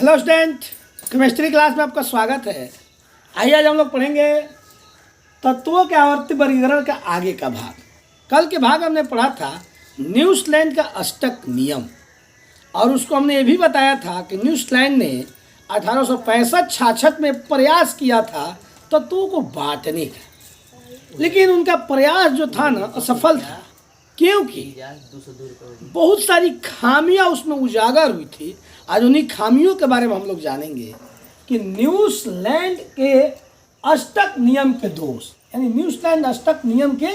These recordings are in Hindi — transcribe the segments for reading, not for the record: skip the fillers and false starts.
हेलो स्टूडेंट, केमिस्ट्री क्लास में आपका स्वागत है। आइए आज हम लोग पढ़ेंगे तत्वों के आवर्ती वर्गीकरण का आगे का भाग। कल के भाग हमने पढ़ा था न्यूटन का अष्टक नियम, और उसको हमने ये भी बताया था कि न्यूटन ने 1865-66 में प्रयास किया था तत्वों को बांटने का, लेकिन उनका प्रयास जो था ना असफल था, क्योंकि बहुत सारी खामियां उसमें उजागर हुई थी। आज उन्हीं खामियों के बारे में हम लोग जानेंगे कि न्यूटन के अष्टक नियम के दोष, यानी न्यूटन अष्टक नियम के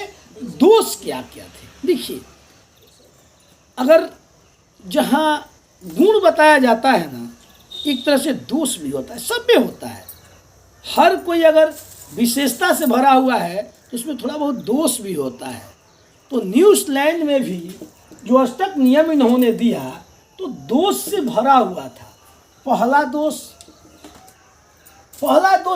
दोष क्या क्या थे। देखिए, अगर जहाँ गुण बताया जाता है ना, एक तरह से दोष भी होता है, सब में होता है। हर कोई अगर विशेषता से भरा हुआ है तो उसमें थोड़ा बहुत दोष भी होता है। तो न्यूटन में भी जो अष्टक नियम इन्होंने दिया तो दोष से भरा हुआ था। पहला दोष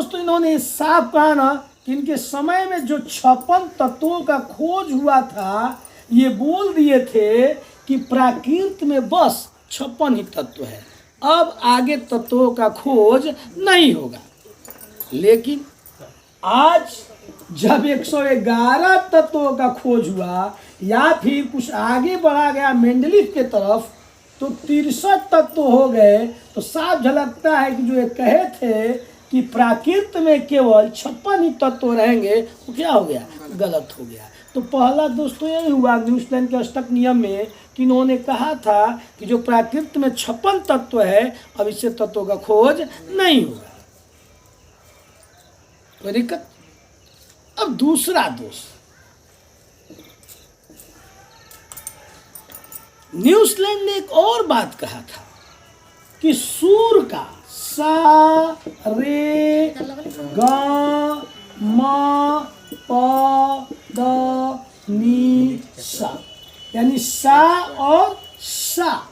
तो इन्होंने साफ कहा ना कि इनके समय में जो 56 तत्वों का खोज हुआ था, ये बोल दिए थे कि प्रकृति में बस 56 ही तत्व है, अब आगे तत्वों का खोज नहीं होगा। लेकिन आज जब 111 तत्वों का खोज हुआ या फिर कुछ आगे बढ़ा गया मेंडलीफ के तरफ तो 63 तत्व हो गए, तो साफ झलकता है कि जो ये कहे थे कि प्रकृति में केवल 56 ही तत्व रहेंगे, तो क्या हो गया, गलत हो गया। तो पहला दोष तो यही हुआ न्यूटन के अष्टक नियम में कि इन्होंने कहा था कि जो प्रकृति में 56 तत्व है, अब इससे तत्वों का खोज नहीं होगा। कोई दिक्कत? अब दूसरा दोष, न्यूटन ने एक और बात कहा था कि सूर का सा रे गा मा पा दा नी सा, यानी सा और सा,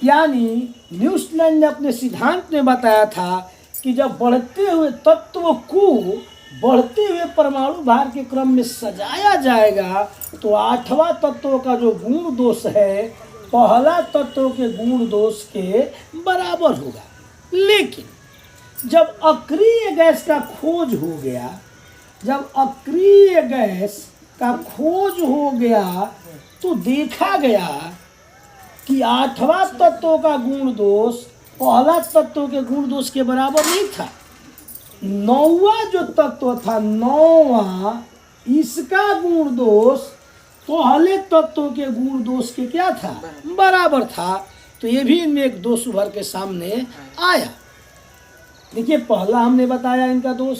यानी न्यूटन ने अपने सिद्धांत में बताया था कि जब बढ़ते हुए तत्व को बढ़ते हुए परमाणु भार के क्रम में सजाया जाएगा तो 8वां तत्व का जो गुण दोष है पहला तत्व के गुण दोष के बराबर होगा। लेकिन जब अक्रिय गैस का खोज हो गया तो देखा गया कि 8वां तत्व का गुण दोष पहला तत्व के गुण दोष के बराबर नहीं था। 9वां जो तत्व था, 9वां, इसका गुण दोष पहले तत्व के गुण दोष के क्या था, बराबर था। तो ये भी इनमें एक दोष उभर के सामने आया। देखिए, पहला हमने बताया इनका दोष,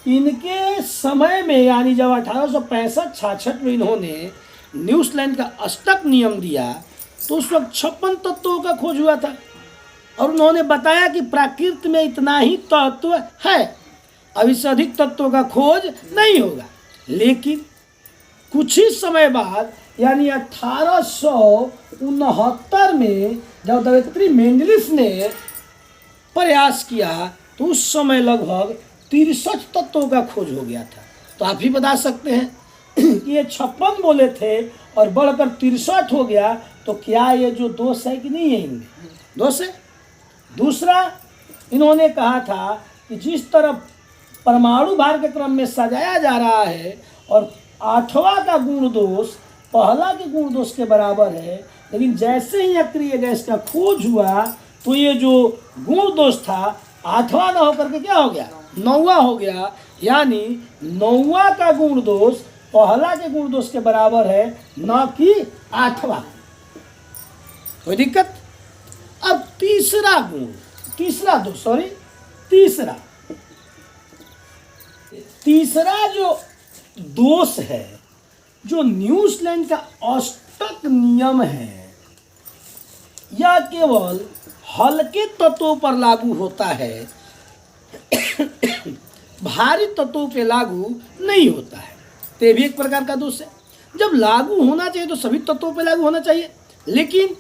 इनके समय में यानी जब 1865-66 में इन्होंने न्यूटन का अष्टक नियम दिया तो उस वक्त 56 तत्वों का खोज हुआ था, और उन्होंने बताया कि प्रकृति में इतना ही तत्व है, अब इससे अधिक तत्वों का खोज नहीं होगा। लेकिन कुछ ही समय बाद यानी 1869 में जब दवेत्री मेंडलीफ ने प्रयास किया तो उस समय लगभग 63 तत्वों का खोज हो गया था। तो आप ही बता सकते हैं कि ये 56 बोले थे और बढ़कर 63 हो गया, तो क्या ये जो दोष है कि नहीं है, इनमें दोष है। दूसरा, इन्होंने कहा था कि जिस तरह परमाणु भार के क्रम में सजाया जा रहा है और 8वां का गुण दोष पहला के गुण दोष के बराबर है, लेकिन जैसे ही अक्रिय गैस का खोज हुआ तो ये जो गुण दोष था 8वां ना होकर के क्या हो गया, 9वां हो गया, यानी 9वां का गुण दोष पहला के गुण दोष के बराबर है, न कि 8वां। कोई दिक्कत? अब तीसरा जो दोष है, जो न्यूटन का अष्टक नियम है, यह केवल हल्के तत्वों पर लागू होता है, भारी तत्वों पे लागू नहीं होता है। तो ये भी एक प्रकार का दोष है। जब लागू होना चाहिए तो सभी तत्वों पे लागू होना चाहिए, लेकिन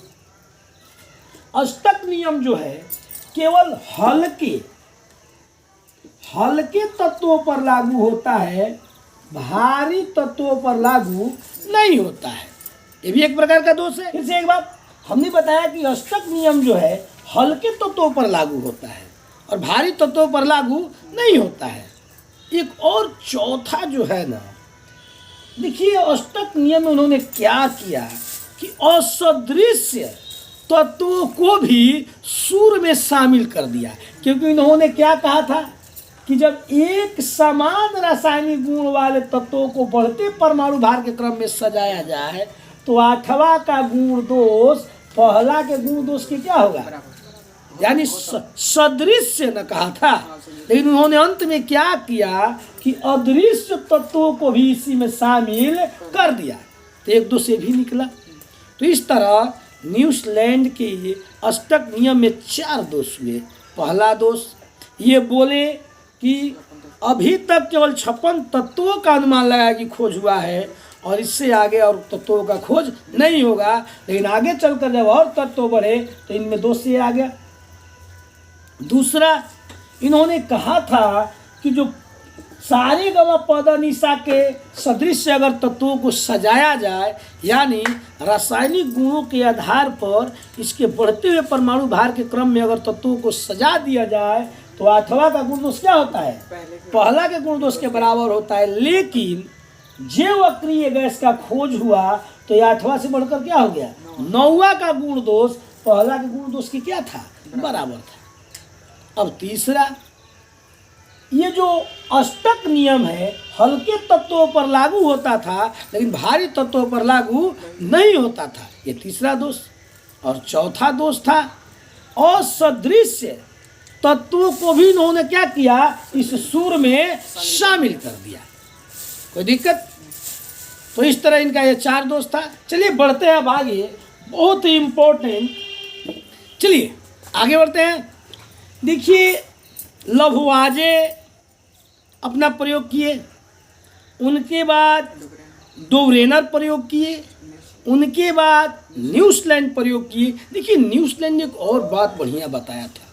अष्टक नियम जो है केवल हल्के तत्वों पर लागू होता है, भारी तत्वों पर लागू नहीं होता है। ये भी एक प्रकार का दोष है। फिर से एक बात, हमने बताया कि अष्टक नियम जो है हल्के तत्वों पर लागू होता है और भारी तत्वों पर लागू नहीं होता है। एक और चौथा जो है ना, देखिए अष्टक नियम में उन्होंने क्या किया कि असदृश्य तत्वों को भी सूर में शामिल कर दिया। क्योंकि इन्होंने क्या कहा था कि जब एक समान रासायनिक गुण वाले तत्वों को बढ़ते परमाणु भार के क्रम में सजाया जाए तो आठवां का गुण दोष पहला के गुण दोष के क्या होगा, यानी सदृश्य न कहा था, लेकिन उन्होंने अंत में क्या किया कि अदृश्य तत्वों को भी इसी में शामिल कर दिया, तो एक दो से भी निकला। तो इस तरह न्यूजीलैंड के अष्टक नियम में 4 दोष हुए। पहला दोष ये बोले कि अभी तक केवल 56 तत्वों का अनुमान लगाया कि खोज हुआ है और इससे आगे और तत्वों का खोज नहीं होगा, लेकिन आगे चलकर जब और तत्व बढ़े तो इनमें दोष ये आ गया। दूसरा, इन्होंने कहा था कि जो सारे गमा पद निशा के सदृश से अगर तत्वों को सजाया जाए, यानी रासायनिक गुणों के आधार पर इसके बढ़ते हुए परमाणु भार के क्रम में अगर तत्वों को सजा दिया जाए तो आठवां का गुण दोष क्या होता है, पहला के गुण दोष के बराबर होता है। लेकिन जैव अक्रिय गैस का खोज हुआ तो ये आठवां से बढ़कर क्या हो गया, 9वां का गुण दोष पहला के गुण दोष की क्या था, बराबर था। अब तीसरा, ये जो अष्टक नियम है हल्के तत्वों पर लागू होता था लेकिन भारी तत्वों पर लागू नहीं होता था, ये तीसरा दोष। और चौथा दोष था असदृश्य तत्वों को भी इन्होंने क्या किया, इस सूर में शामिल कर दिया। कोई दिक्कत? तो इस तरह इनका ये 4 दोष था। चलिए बढ़ते हैं अब आगे, बहुत ही इम्पोर्टेंट। चलिए आगे बढ़ते हैं। देखिए लभवाजे अपना प्रयोग किए, उनके बाद डोवरेनर प्रयोग किए, उनके बाद न्यूजीलैंड प्रयोग किए। देखिए न्यूजीलैंड ने एक और बात बढ़िया बताया था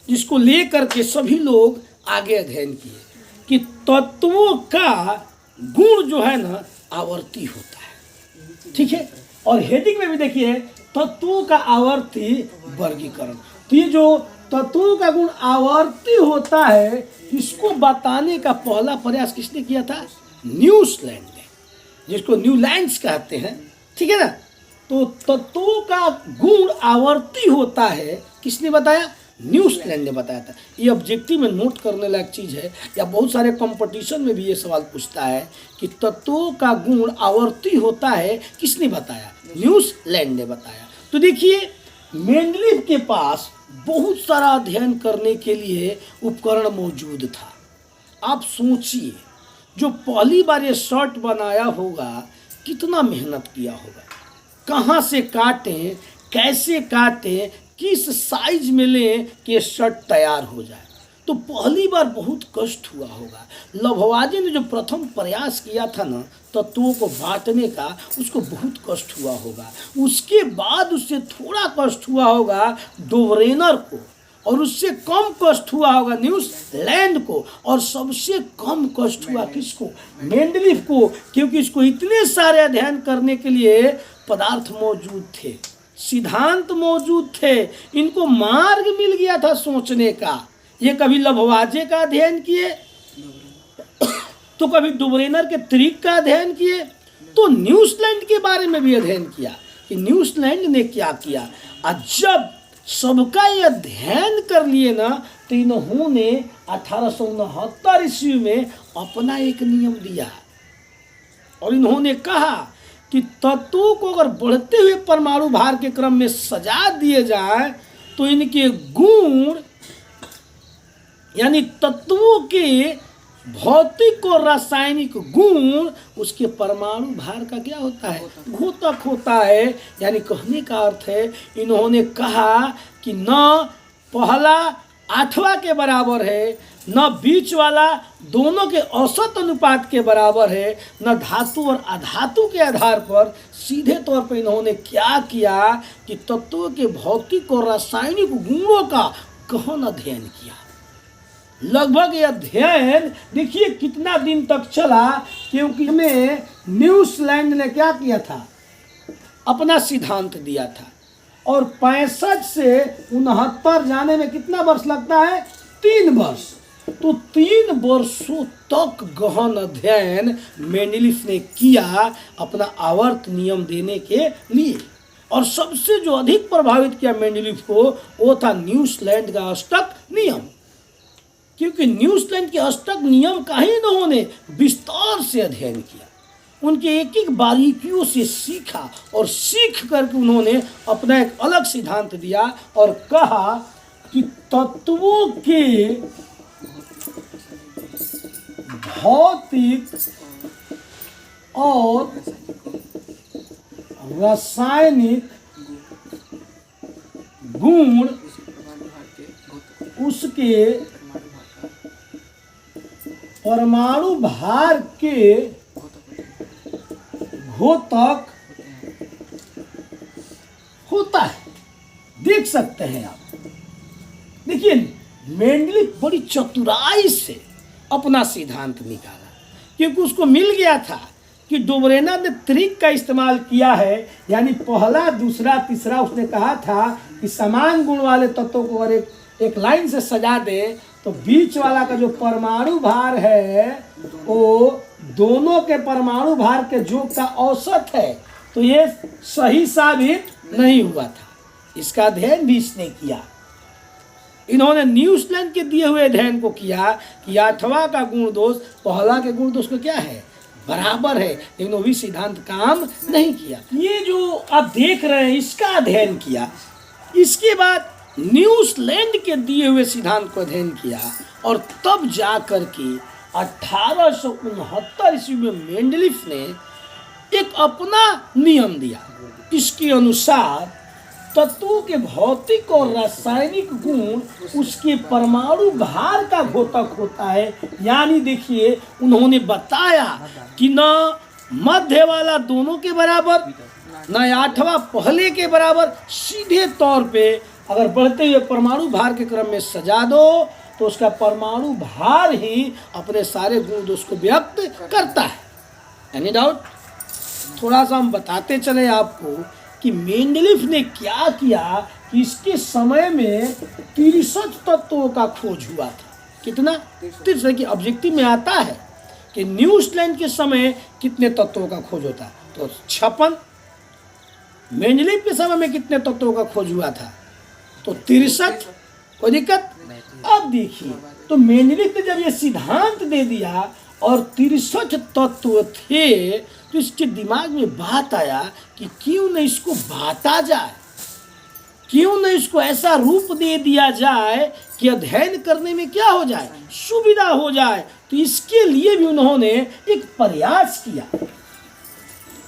जिसको लेकर के सभी लोग आगे अध्ययन किए कि तत्वों का गुण जो है ना आवर्ती होता है, ठीक है। और हेडिंग में भी देखिए तत्वों का आवर्ती वर्गीकरण। तो ये जो तत्वों का गुण आवर्ती होता है इसको बताने का पहला प्रयास किसने किया था, न्यूजीलैंड ने, जिसको न्यूलैंड्स कहते हैं, ठीक है ना। तो तत्वों का गुण आवर्ती होता है किसने बताया, न्यूजीलैंड ने बताया था। ये ऑब्जेक्टिव में नोट करने लायक चीज़ है, या बहुत सारे कंपटीशन में भी ये सवाल पूछता है कि तत्वों का गुण आवर्ती होता है किसने बताया, न्यूजीलैंड ने बताया। तो देखिए मेंडलीव के पास बहुत सारा अध्ययन करने के लिए उपकरण मौजूद था। आप सोचिए जो पहली बार ये शर्ट बनाया होगा कितना मेहनत किया होगा, कहाँ से काटें, कैसे काटें, किस साइज में लें कि ये शर्ट तैयार हो जाए। तो पहली बार बहुत कष्ट हुआ होगा। लभवाजी ने जो प्रथम प्रयास किया था ना तत्वों को बांटने का, उसको बहुत कष्ट हुआ होगा। उसके बाद उससे थोड़ा कष्ट हुआ होगा डोवरेनर को, और उससे कम कष्ट हुआ होगा न्यूजीलैंड को, और सबसे कम कष्ट हुआ किसको, मेंडलीव को, क्योंकि इसको इतने सारे अध्ययन करने के लिए पदार्थ मौजूद थे, सिद्धांत मौजूद थे, इनको मार्ग मिल गया था सोचने का। ये कभी लभवाजे का अध्ययन किए तो कभी डोवरेनर के तरीक का अध्ययन किए, तो न्यूजीलैंड के बारे में भी अध्ययन किया कि न्यूजीलैंड ने क्या किया। और जब सबका ये अध्ययन कर लिए ना तो इन्होंने 1869 ईस्वी में अपना एक नियम दिया और इन्होंने कहा कि तत्वों को अगर बढ़ते हुए परमाणु भार के क्रम में सजा दिए जाए तो इनके गुण यानी तत्वों के भौतिक और रासायनिक गुण उसके परमाणु भार का क्या होता है, घोतक होता है। यानी कहने का अर्थ है इन्होंने कहा कि न पहला 8वां के बराबर है, न बीच वाला दोनों के औसत अनुपात के बराबर है, न धातु और अधातु के आधार पर। सीधे तौर पर इन्होंने क्या किया कि तत्वों के भौतिक और रासायनिक गुणों का गहन अध्ययन किया। लगभग ये अध्ययन देखिए कितना दिन तक चला, क्योंकि हमें न्यूजीलैंड ने क्या किया था, अपना सिद्धांत दिया था और 65 से 69 जाने में कितना वर्ष लगता है? 3 वर्ष। तो 3 वर्षों तक गहन अध्ययन मेंडलीफ ने किया अपना आवर्त नियम देने के लिए। और सबसे जो अधिक प्रभावित किया मेंडलीफ को वो था न्यूजीलैंड का अष्टक नियम, क्योंकि न्यूजीलैंड के अष्टक नियम का ही इन्होंने विस्तार से अध्ययन किया, उनके एक एक बारीकियों से सीखा और सीख करके उन्होंने अपना एक अलग सिद्धांत दिया और कहा कि तत्वों के भौतिक और रासायनिक गुण उसके परमाणु भार के घोतक होता है। देख सकते हैं आप। देखिए मेंडलीफ बड़ी चतुराई से अपना सिद्धांत निकाला, क्योंकि उसको मिल गया था कि डोबरेना ने त्रिक का इस्तेमाल किया है, यानी पहला दूसरा तीसरा उसने कहा था कि समान गुण वाले तत्वों को अगर एक लाइन से सजा दे तो बीच वाला का जो परमाणु भार है वो दोनों के परमाणु भार के योग का औसत है। तो ये सही साबित नहीं हुआ था। इसका अध्ययन भी इसने किया। इन्होंने न्यूजीलैंड के दिए हुए अध्ययन को किया कि 8वां का गुण दोष पहला के गुण दोष को क्या है? बराबर है, लेकिन वो भी सिद्धांत काम नहीं किया। ये जो आप देख रहे हैं इसका अध्ययन किया। इसके बाद न्यूजीलैंड के दिए हुए सिद्धांत को अध्ययन किया और तब जा कर के 1869 ईस्वी में मेंडलीफ ने एक अपना नियम दिया। इसके अनुसार तत्वों के भौतिक और रासायनिक गुण उसके परमाणु भार का घोतक होता है। यानी देखिए उन्होंने बताया कि न मध्य वाला दोनों के बराबर, न 8वां पहले के बराबर, सीधे तौर पे अगर बढ़ते हुए परमाणु भार के क्रम में सजा दो तो उसका परमाणु भार ही अपने सारे गुण दोष को व्यक्त करता है। Any doubt? थोड़ा सा हम बताते चले आपको कि मेंडलीफ ने क्या किया कि इसके समय में 63 तत्वों का खोज हुआ था। कितना? 63 की ऑब्जेक्टिव में आता है कि न्यूजीलैंड के समय कितने तत्वों का खोज होता, तो 56। मेंडलीफ के समय में कितने तत्वों का खोज हुआ था, तो 63। कोई दिक्कत? अब देखिए तो मेंडलीफ ने जब ये सिद्धांत दे दिया और 63 तत्व थे तो इसके दिमाग में बात आया कि क्यों न इसको बांटा जाए, क्यों न इसको ऐसा रूप दे दिया जाए कि अध्ययन करने में क्या हो जाए, सुविधा हो जाए। तो इसके लिए भी उन्होंने एक प्रयास किया।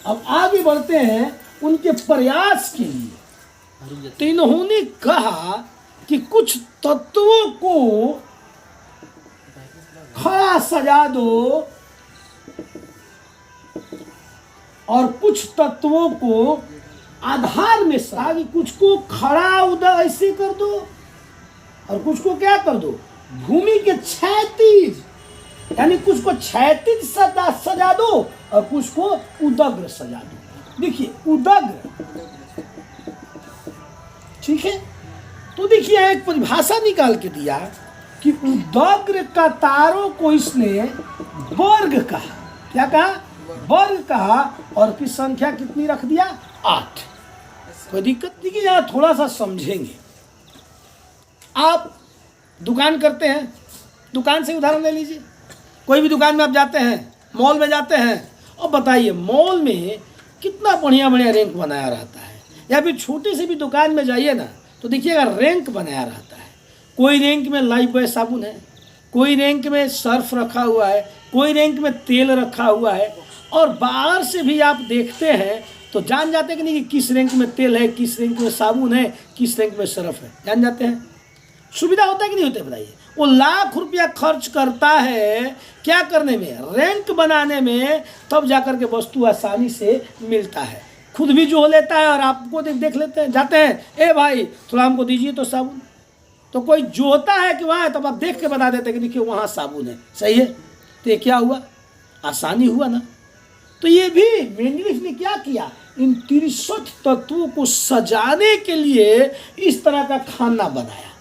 अब आगे बढ़ते हैं उनके प्रयास के लिए। तो इन्होंने कहा कि कुछ तत्वों को खड़ा सजा दो और कुछ तत्वों को आधार में सजा, कुछ को खड़ा उधर ऐसे कर दो और कुछ को क्या कर दो, भूमि के क्षैतिज, यानी कुछ को क्षैतिज सजा दो और कुछ को उदग्र सजा दो। देखिए उदग्र, ठीक है। तो देखिए एक परिभाषा निकाल के दिया कि उदग्र कतारों को इसने वर्ग कहा। क्या कहा? वर्ग कहा। और की संख्या कितनी रख दिया? 8। कोई दिक्कत नहीं कि यहाँ थोड़ा सा समझेंगे। आप दुकान करते हैं, दुकान से उदाहरण ले लीजिए। कोई भी दुकान में आप जाते हैं, मॉल में जाते हैं और बताइए मॉल में कितना बढ़िया बढ़िया रैंक बनाया रहता है। या फिर छोटे से भी दुकान में जाइए ना तो देखिएगा रैंक बनाया रहता है। कोई रैंक में लाइफबॉय साबुन है, कोई रैंक में सर्फ रखा हुआ है, कोई रैंक में तेल रखा हुआ है। और बाहर से भी आप देखते हैं तो जान जाते हैं कि नहीं कि किस रैंक में तेल है, किस रैंक में साबुन है, किस रैंक में सर्फ है। जान जाते हैं। सुविधा होता है कि नहीं होता है बताइए? वो लाख रुपया खर्च करता है क्या करने में? रैंक बनाने में। तब जाकर के वस्तु आसानी से मिलता है। खुद भी जो लेता है और आपको देख लेते हैं, जाते हैं, ए भाई थोड़ा हमको दीजिए तो साबुन। तो कोई जोहता है कि वहाँ है, तब आप देख के बता देते हैं कि देखिए वहाँ साबुन है। सही है। तो ये क्या हुआ? आसानी हुआ ना। तो ये भी मेंडलीफ ने क्या किया, इन 63 तत्वों को सजाने के लिए इस तरह का खाना बनाया,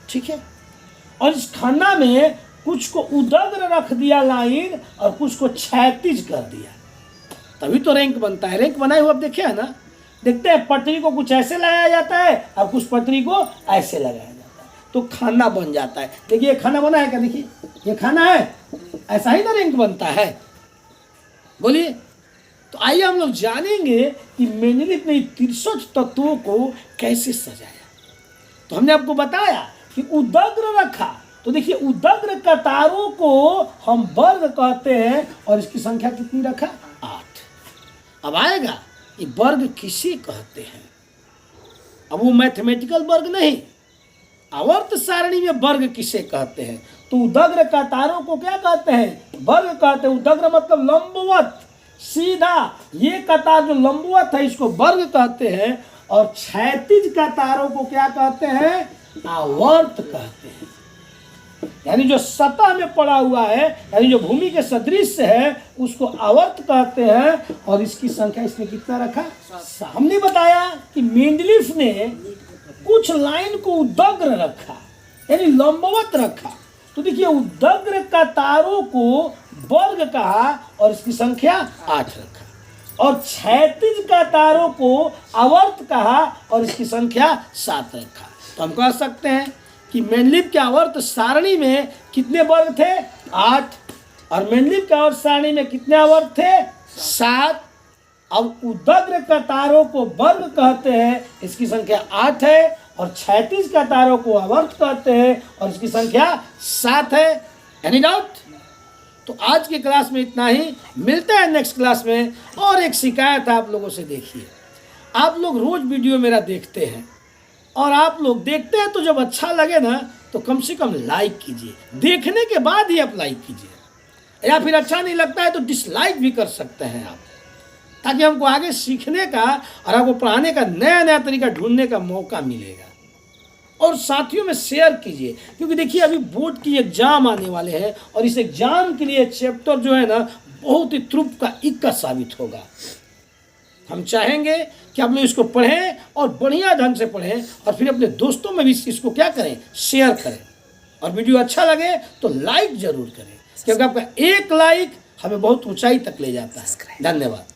ठीक है। और इस खाना में कुछ को उदग्र रख दिया लाइन और कुछ को क्षैतिज कर दिया, तभी तो रैंक बनता है। रैंक बनाए हुए आप देखे है ना, देखते हैं पटरी को कुछ ऐसे लगाया जाता है और कुछ पटरी को ऐसे लगाया जाता है, तो खाना बन जाता है। देखिए ये खाना बना है क्या, देखिए ये खाना है, ऐसा ही ना रैंक बनता है, बोलिए। तो आइए हम लोग जानेंगे कि मेंडलीफ ने 63 तत्वों को कैसे सजाया। तो हमने आपको बताया कि उदग्र रखा, तो देखिए उदग्र कतारों को हम वर्ग कहते हैं और इसकी संख्या कितनी रखा, 8। अब आएगा कि वर्ग किसे कहते हैं। अब वो मैथमेटिकल वर्ग नहीं, आवर्त सारणी में वर्ग किसे कहते हैं, तो उदग्र कतारों को क्या कहते हैं, वर्ग कहते हैं। उदग्र मतलब लंबवत, सीधा, ये कतार जो लंबवत है इसको वर्ग कहते हैं, और क्षैतिज कतारों को क्या कहते हैं, आवर्त कहते हैं। यानी जो सतह में पड़ा हुआ है, यानी जो भूमि के सदृश है, उसको आवर्त कहते हैं। और इसकी संख्या इसमें कितना रखा, हमने बताया कि मेंडलीफ ने कुछ लाइन को उदग्र रखा, यानी लंबवत रखा, तो देखिए उदग्र कतारों को वर्ग कहा और इसकी संख्या 8 रखा, और क्षैतिज कतारों को आवर्त कहा और इसकी संख्या 7 रखा। तो हम कह सकते हैं कि मेंडलीफ के आवर्त सारणी में कितने वर्ग थे, 8, और मेंडलीफ के आवर्त सारणी में कितने आवर्त थे, 7। अब उदग्र कतारों को वर्ग कहते हैं, इसकी संख्या 8 है, और क्षैतिज कतारों को आवर्त कहते हैं और इसकी संख्या 7 है। Any doubt? तो आज की क्लास में इतना ही, मिलते हैं नेक्स्ट क्लास में। और एक शिकायत आप लोगों से, देखिए आप लोग रोज वीडियो मेरा देखते हैं, और आप लोग देखते हैं तो जब अच्छा लगे ना तो कम से कम लाइक कीजिए, देखने के बाद ही आप लाइक कीजिए, या फिर अच्छा नहीं लगता है तो डिसलाइक भी कर सकते हैं आप, ताकि हमको आगे सीखने का और आपको पढ़ाने का नया नया तरीका ढूंढने का मौका मिलेगा। और साथियों में शेयर कीजिए, क्योंकि देखिए अभी बोर्ड की एग्जाम आने वाले हैं, और इस एग्जाम के लिए चैप्टर जो है ना बहुत ही त्रुप का इक्का साबित होगा। हम चाहेंगे कि आप लोग इसको पढ़ें और बढ़िया ढंग से पढ़ें, और फिर अपने दोस्तों में भी इसको क्या करें, शेयर करें। और वीडियो अच्छा लगे तो लाइक जरूर करें, क्योंकि आपका एक लाइक हमें बहुत ऊंचाई तक ले जाता है। धन्यवाद।